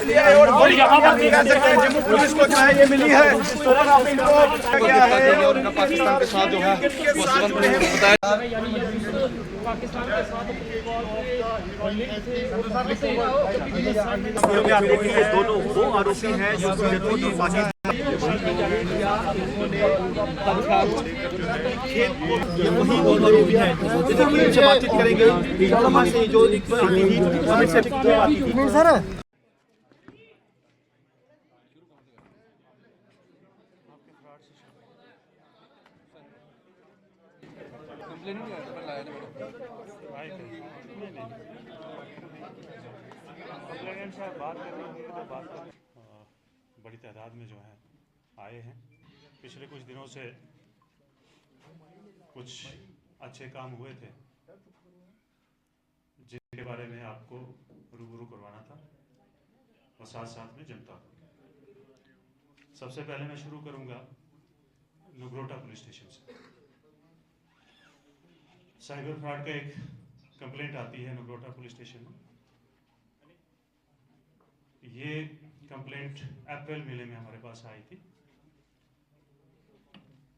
लिया है और यहाँ पर कह सकते हैं जम्मू पुलिस को जो है ये मिली है और अब इनको क्या है और उनका पाकिस्तान के साथ जो है वो संबंध बताया पाकिस्तान के साथ दोनों वो आरोपी हैं जो वही दोनों आरोपी हैं जिनसे बातचीत करेंगे जो सर बड़ी तादाद में जो है आए हैं। पिछले कुछ दिनों से कुछ अच्छे काम हुए थे जिनके बारे में आपको रूबरू करवाना था और साथ साथ में जनता को। सबसे पहले मैं शुरू करूंगा नगरोटा पुलिस स्टेशन से। साइबर फ्रॉड का एक कंप्लेंट आती है नगरोटा पुलिस स्टेशन में। ये कंप्लेंट अप्रैल महीने में हमारे पास आई थी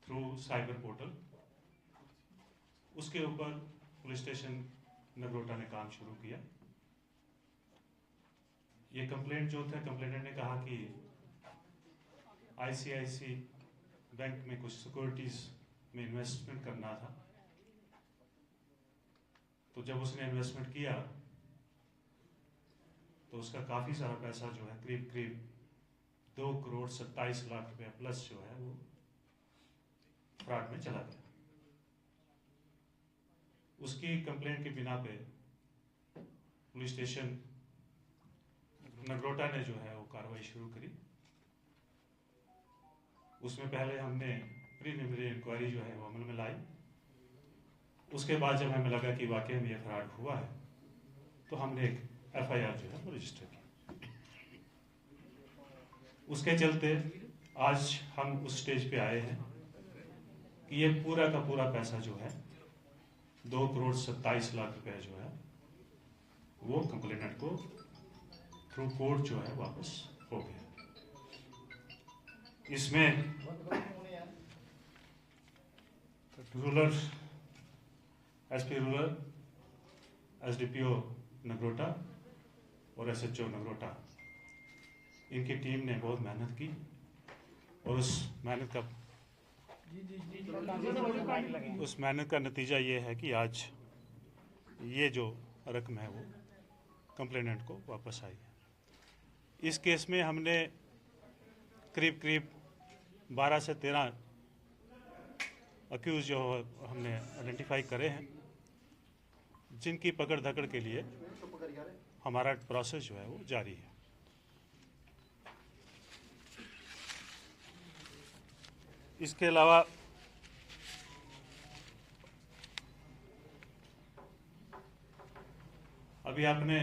थ्रू साइबर पोर्टल। उसके ऊपर पुलिस स्टेशन नगरोटा ने काम शुरू किया। ये कंप्लेंट जो था, कंप्लेनेंट ने कहा कि आईसीआईसी बैंक में कुछ सिक्योरिटीज में इन्वेस्टमेंट करना था। तो जब उसने इन्वेस्टमेंट किया तो उसका काफ़ी सारा पैसा जो है करीब 2,27,00,000 रुपया प्लस जो है वो फ्रॉड में चला गया। उसकी कंप्लेंट के बिना पे पुलिस स्टेशन नगरोटा ने जो है वो कार्रवाई शुरू करी। उसमें पहले हमने प्रीलिमिनरी इंक्वायरी जो है वो अमल में लाई। उसके बाद जब हमें लगा कि वाकई में ये फ्रॉड हुआ है तो हमने एक एफआईआर जो है वो रजिस्टर की। उसके चलते आज हम उस स्टेज पे आए हैं कि ये पूरा का पूरा पैसा जो है 2,27,00,000 रुपया जो है वो कंप्लेनेंट को थ्रू कोर्ट जो है वापस हो गया। इसमें rural SP rural, SDPO Nagrota और एसएचओ नगरोटा, इनकी टीम ने बहुत मेहनत की और उस मेहनत का नतीजा ये है कि आज ये जो रकम है वो कंप्लेनेंट को वापस आई है। इस केस में हमने करीब 12 से 13 अक्यूज जो हमने आइडेंटिफाई करे हैं, जिनकी पकड़ धकड़ के लिए हमारा प्रोसेस जो है वो जारी है। इसके अलावा अभी आपने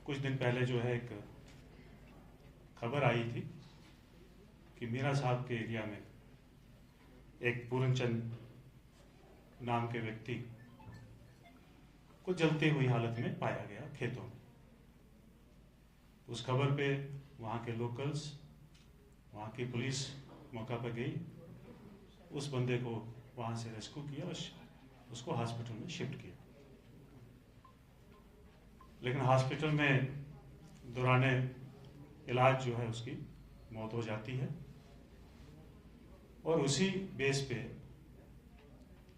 कुछ दिन पहले जो है एक खबर आई थी कि मीरा साहब के एरिया में एक पूरनचंद नाम के व्यक्ति को जलती हुई हालत में पाया गया खेतों में। उस खबर पे वहाँ के लोकल्स, वहाँ की पुलिस मौका पर गई, उस बंदे को वहाँ से रेस्क्यू किया और उसको हॉस्पिटल में शिफ्ट किया। लेकिन हॉस्पिटल में दौरान इलाज जो है उसकी मौत हो जाती है और उसी बेस पे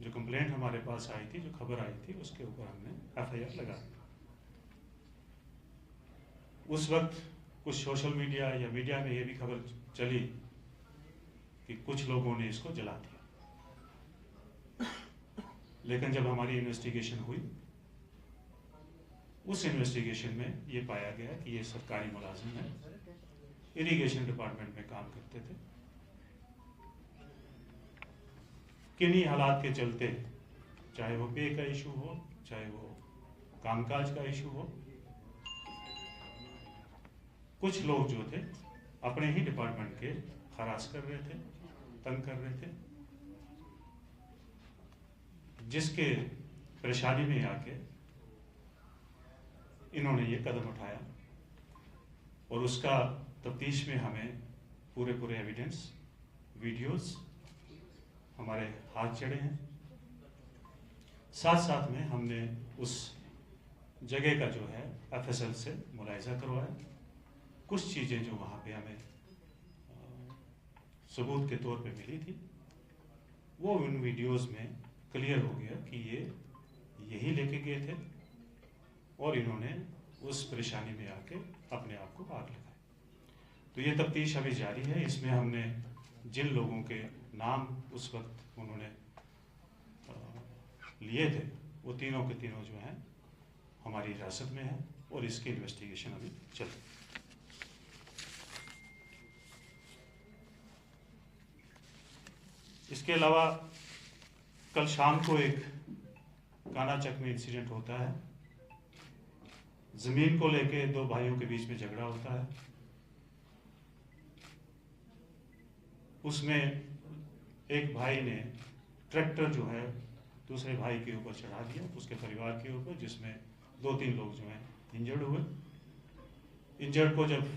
जो कंप्लेंट हमारे पास आई थी, जो खबर आई थी, उसके ऊपर हमने एफआईआर लगा दी। उस वक्त कुछ सोशल मीडिया या मीडिया में ये भी खबर चली कि कुछ लोगों ने इसको जला दिया। लेकिन जब हमारी इन्वेस्टिगेशन हुई, उस इन्वेस्टिगेशन में ये पाया गया कि ये सरकारी मुलाजिम है, इरिगेशन डिपार्टमेंट में काम करते थे। किन्हीं हालात के चलते, चाहे वो पे का इशू हो, चाहे वो कामकाज का इशू हो, कुछ लोग जो थे अपने ही डिपार्टमेंट के हरास कर रहे थे, तंग कर रहे थे, जिसके परेशानी में आके इन्होंने ये कदम उठाया और उसका तफ्तीश में हमें पूरे एविडेंस, वीडियोस हमारे हाथ चढ़े हैं। साथ साथ में हमने उस जगह का जो है FSL से मुलाहिजा करवाया। कुछ चीज़ें जो वहाँ पे हमें सबूत के तौर पे मिली थी, वो उन वीडियोस में क्लियर हो गया कि ये यही लेके गए थे और इन्होंने उस परेशानी में आके अपने आप को आग लगाई। तो ये तफ्तीश अभी जारी है। इसमें हमने जिन लोगों के नाम उस वक्त उन्होंने लिए थे, वो तीनों के तीनों जो हैं हमारी हिरासत में हैं और इसकी इन्वेस्टिगेशन अभी चल रही है। इसके अलावा कल शाम को एक कानाचक में इंसिडेंट होता है। जमीन को लेके दो भाइयों के बीच में झगड़ा होता है। उसमें एक भाई ने ट्रैक्टर जो है दूसरे भाई के ऊपर चढ़ा दिया, उसके परिवार के ऊपर, जिसमें 2-3 लोग जो हैं इंजर्ड हुए। इंजर्ड को जब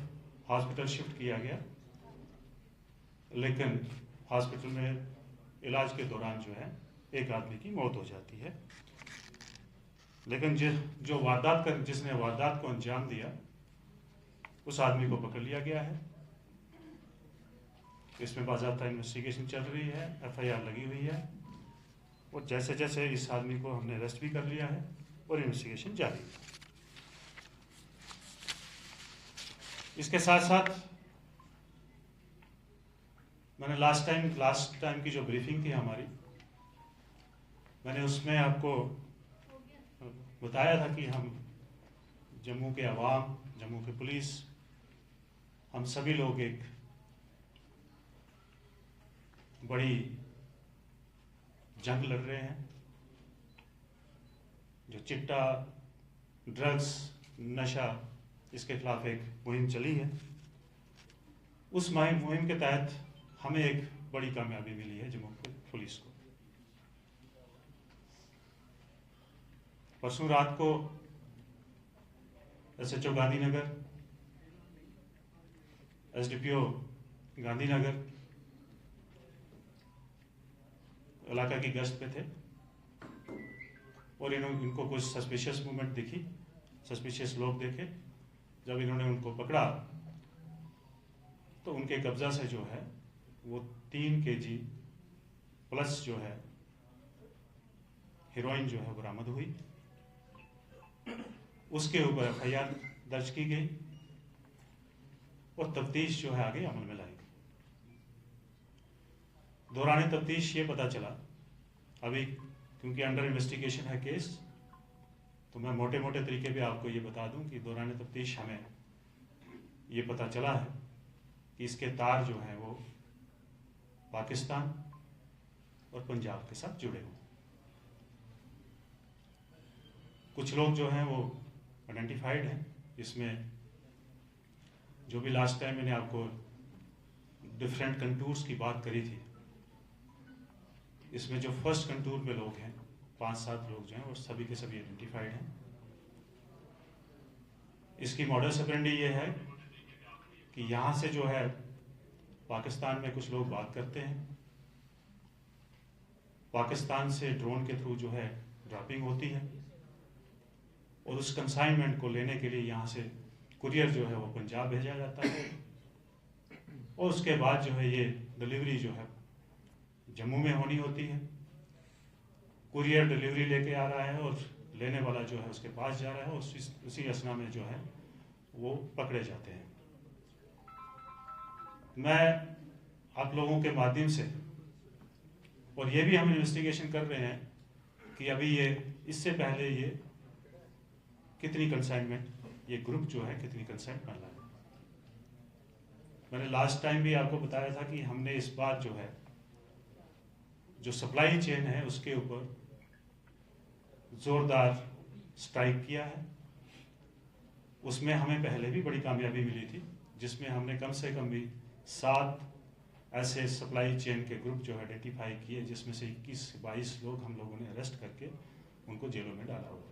हॉस्पिटल शिफ्ट किया गया, लेकिन हॉस्पिटल में इलाज के दौरान जो है एक आदमी की मौत हो जाती है। लेकिन जिसने वारदात को अंजाम दिया, उस आदमी को पकड़ लिया गया है। इसमें बाज़ाब्ता इन्वेस्टिगेशन चल रही है, FIR लगी हुई है और जैसे जैसे इस आदमी को हमने अरेस्ट भी कर लिया है और इन्वेस्टिगेशन जारी है। इसके साथ साथ मैंने लास्ट टाइम की जो ब्रीफिंग थी हमारी, मैंने उसमें आपको बताया था कि हम जम्मू के अवाम, जम्मू के पुलिस, हम सभी लोग एक बड़ी जंग लड़ रहे हैं। जो चिट्टा, ड्रग्स, नशा, इसके खिलाफ एक मुहिम चली है। उस मुहिम के तहत हमें एक बड़ी कामयाबी मिली है जम्मू पुलिस को। परसों रात को SHO गांधीनगर, SDPO गांधीनगर इलाका की गश्त पे थे और इनको कुछ सस्पिशियस मूवमेंट दिखी, सस्पिशियस लोग देखे। जब इन्होंने उनको पकड़ा तो उनके कब्जा से जो है वो 3 kg प्लस जो है हेरोइन जो है बरामद हुई। उसके ऊपर FIR दर्ज की गई और तफ्तीश जो है आगे अमल में लाई गई। दौरान तफ्तीश ये पता चला, अभी क्योंकि अंडर इन्वेस्टिगेशन है केस, तो मैं मोटे तरीके पे आपको ये बता दूं कि दौरान तफ्तीश हमें ये पता चला है कि इसके तार जो हैं वो पाकिस्तान और पंजाब के साथ जुड़े हुए। कुछ लोग जो हैं वो आइडेंटिफाइड हैं। इसमें जो भी लास्ट टाइम मैंने आपको डिफरेंट कंटूर्स की बात करी थी, इसमें जो फर्स्ट कंटूर पे लोग हैं 5-7 लोग जो हैं वो सभी के सभी आइडेंटिफाइड हैं। इसकी मॉडस ऑपरेंडी ये है कि यहाँ से जो है पाकिस्तान में कुछ लोग बात करते हैं, पाकिस्तान से ड्रोन के थ्रू जो है ड्रॉपिंग होती है और उस कंसाइनमेंट को लेने के लिए यहाँ से कुरियर जो है वो पंजाब भेजा जाता है और उसके बाद जो है ये डिलीवरी जो है जम्मू में होनी होती है। कुरियर डिलीवरी लेके आ रहा है और लेने वाला जो है उसके पास जा रहा है और उसी असना में जो है वो पकड़े जाते हैं। मैं आप लोगों के माध्यम से, और ये भी हम इन्वेस्टिगेशन कर रहे हैं कि अभी ये इससे पहले ये कितनी कंसाइनमेंट, ये ग्रुप जो है कितनी कंसाइनमेंट बन रहा है। मैंने लास्ट टाइम भी आपको बताया था कि हमने इस बार जो है जो सप्लाई चेन है उसके ऊपर जोरदार स्ट्राइक किया है। उसमें हमें पहले भी बड़ी कामयाबी मिली थी, जिसमें हमने कम से कम भी 7 ऐसे सप्लाई चेन के ग्रुप जो आइडेंटिफाई किए, जिसमें से 21-22 लोग हम लोगों ने अरेस्ट करके उनको जेलों में डाला हुआ है।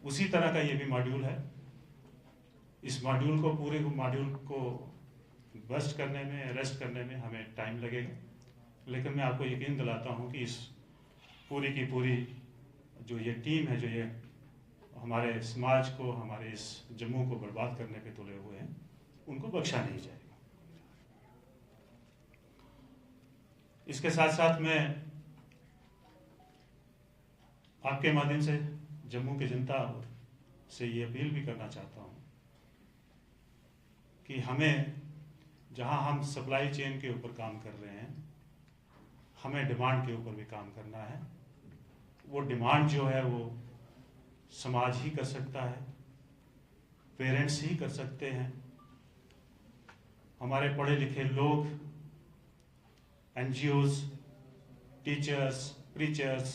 उसी तरह का ये भी मॉड्यूल है इस मॉड्यूल को पूरे मॉड्यूल को बस्ट करने में, अरेस्ट करने में हमें टाइम लगेगा, लेकिन मैं आपको यकीन दिलाता हूं कि इस पूरी की पूरी जो ये टीम है, जो ये हमारे समाज को, हमारे इस जम्मू को बर्बाद करने पे तुले हुए हैं, उनको बख्शा नहीं जाएगा। इसके साथ साथ मैं आपके माध्यम से जम्मू की जनता से ये अपील भी करना चाहता हूं कि हमें, जहां हम सप्लाई चेन के ऊपर काम कर रहे हैं, हमें डिमांड के ऊपर भी काम करना है। वो डिमांड जो है वो समाज ही कर सकता है, पेरेंट्स ही कर सकते हैं, हमारे पढ़े लिखे लोग, एनजीओज, टीचर्स, प्रीचर्स।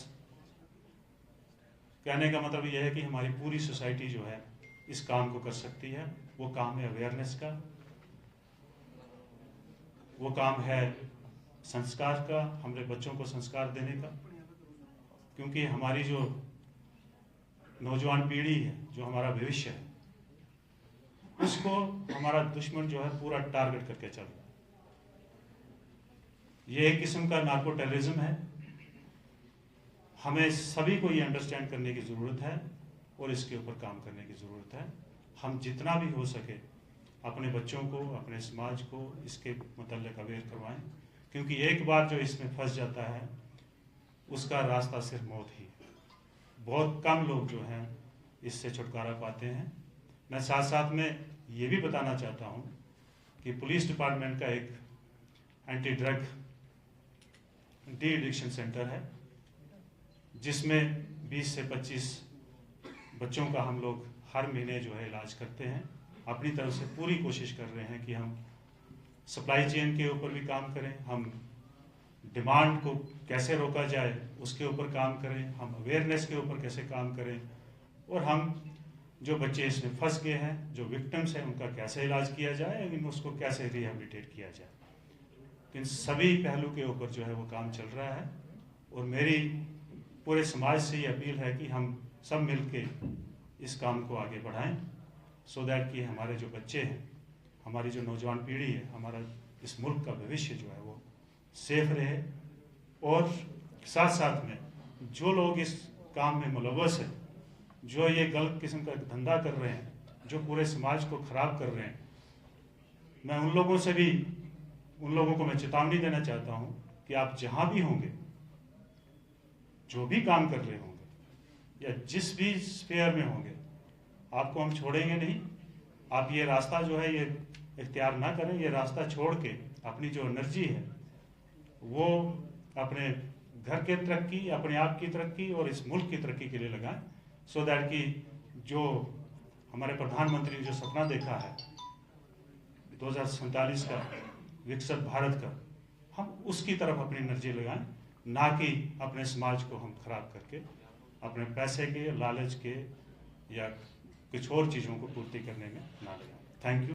कहने का मतलब यह है कि हमारी पूरी सोसाइटी जो है इस काम को कर सकती है। वो काम है अवेयरनेस का, वो काम है संस्कार का, हमारे बच्चों को संस्कार देने का, क्योंकि हमारी जो नौजवान पीढ़ी है, जो हमारा भविष्य है, उसको हमारा दुश्मन जो है पूरा टारगेट करके चल रहा है। ये एक किस्म का नार्को टेररिज्म है। हमें सभी को ये अंडरस्टैंड करने की ज़रूरत है और इसके ऊपर काम करने की ज़रूरत है। हम जितना भी हो सके अपने बच्चों को, अपने समाज को इसके मतलब अवेयर करवाएं, क्योंकि एक बार जो इसमें फंस जाता है उसका रास्ता सिर्फ मौत ही है। बहुत कम लोग जो हैं इससे छुटकारा पाते हैं। मैं साथ साथ में ये भी बताना चाहता हूँ कि पुलिस डिपार्टमेंट का एक anti drug de addiction centre है, जिसमें 20 से 25 बच्चों का हम लोग हर महीने जो है इलाज करते हैं। अपनी तरफ से पूरी कोशिश कर रहे हैं कि हम सप्लाई चेन के ऊपर भी काम करें, हम डिमांड को कैसे रोका जाए उसके ऊपर काम करें, हम अवेयरनेस के ऊपर कैसे काम करें, और हम जो बच्चे इसमें फंस गए हैं, जो विक्टिम्स हैं, उनका कैसे इलाज किया जाए, लेकिन उसको कैसे रिहेबिलिटेट किया जाए। इन सभी पहलू के ऊपर जो है वो काम चल रहा है। और मेरी पूरे समाज से ये अपील है कि हम सब मिलके इस काम को आगे बढ़ाएं, सो दैट कि हमारे जो बच्चे हैं, हमारी जो नौजवान पीढ़ी है, हमारा इस मुल्क का भविष्य जो है वो सेफ रहे। और साथ साथ में जो लोग इस काम में मुलव्वस हैं, जो ये गलत किस्म का धंधा कर रहे हैं, जो पूरे समाज को खराब कर रहे हैं, मैं उन लोगों को मैं चेतावनी देना चाहता हूं कि आप जहां भी होंगे, जो भी काम कर रहे होंगे या जिस भी स्फीयर में होंगे, आपको हम छोड़ेंगे नहीं। आप ये रास्ता जो है ये इख्तियार ना करें, ये रास्ता छोड़ के अपनी जो एनर्जी है वो अपने घर के तरक्की, अपने आप की तरक्की और इस मुल्क की तरक्की के लिए लगाएं, सो दैट कि जो हमारे प्रधानमंत्री ने जो सपना देखा है 2047 का विकसित भारत का, हम उसकी तरफ अपनी एनर्जी लगाएं, ना कि अपने समाज को हम खराब करके अपने पैसे के, लालच के या कुछ और चीज़ों को पूर्ति करने में ना लगाएं। Thank you.